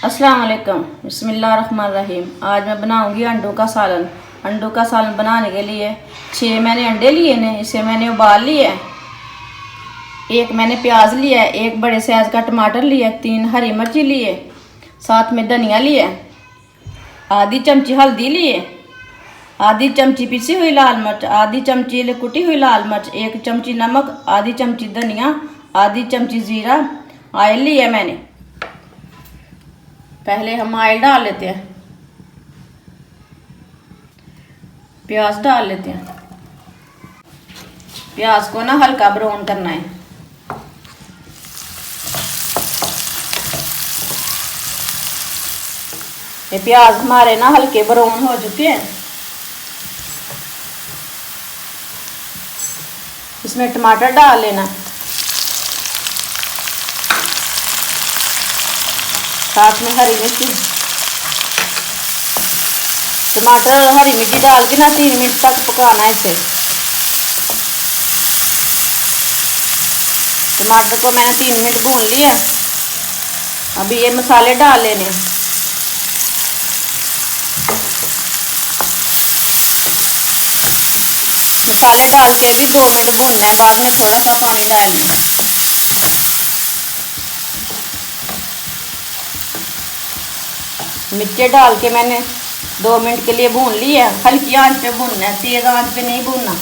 अस्सलाम वालेकुम, बिस्मिल्लाहिर्रहमानिर्रहीम। आज मैं बनाऊंगी अंडों का सालन। अंडों का सालन बनाने के लिए 6 मैंने अंडे लिए ने, इसे मैंने उबाल लिया है। 1 मैंने प्याज लिया है, 1 बड़े साइज का टमाटर लिया है, 3 हरी मिर्ची लिए, साथ में धनिया लिया है, आधी चमची हल्दी लिए, आधी चमची पिसी हुई लाल मिर्च, आधी चमची कुटी हुई लाल मिर्च, 1 चमची नमक, आधी चमची धनिया, आधी चमची जीरा, ऑयल लिया मैंने। पहले हम ऑयल डाल लेते हैं, प्याज डाल लेते हैं। प्याज को ना हल्का ब्राउन करना है। ये प्याज हमारे ना हल्के ब्राउन हो चुके हैं। इसमें टमाटर डाल लेना, साथ में हरी मिर्ची। टमाटर और हरी मिर्ची डाल के ना 3 मिनट तक पकाना है इसे। टमाटर को मैंने 3 मिनट भून लिया। अभी ये मसाले डाल लेने। मसाले डाल के भी 2 मिनट भूनना है, बाद में थोड़ा सा पानी डालना है। मिर्ची डाल के मैंने 2 मिनट के लिए भून लिया। हल्की आंच पे भूनना है, तेज आंच पे नहीं भूनना।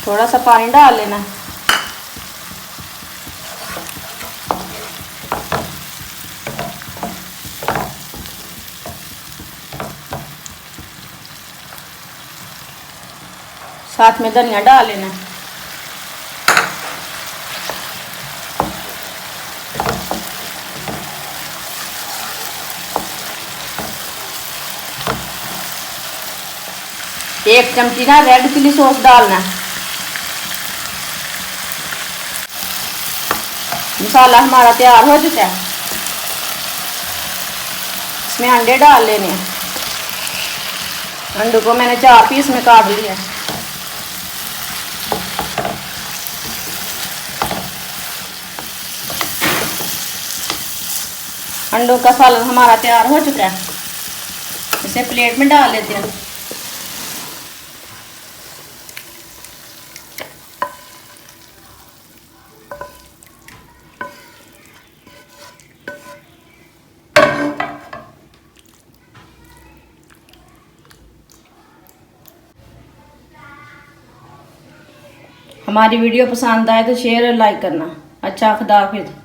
थोड़ा सा पानी डाल लेना। साथ में धनिया डाल लेना। एक चमची ना रेड चिली सॉस डालना। मसाला हमारा तैयार हो चुका है। इसमें अंडे डाल लेने। अंडों को मैंने 4 पीस में काट लिया। अंडों का सालन हमारा तैयार हो चुका है। इसे प्लेट में डाल लेते हैं। हमारी वीडियो पसंद आए तो शेयर और लाइक करना। अच्छा, खुदा हाफिज़।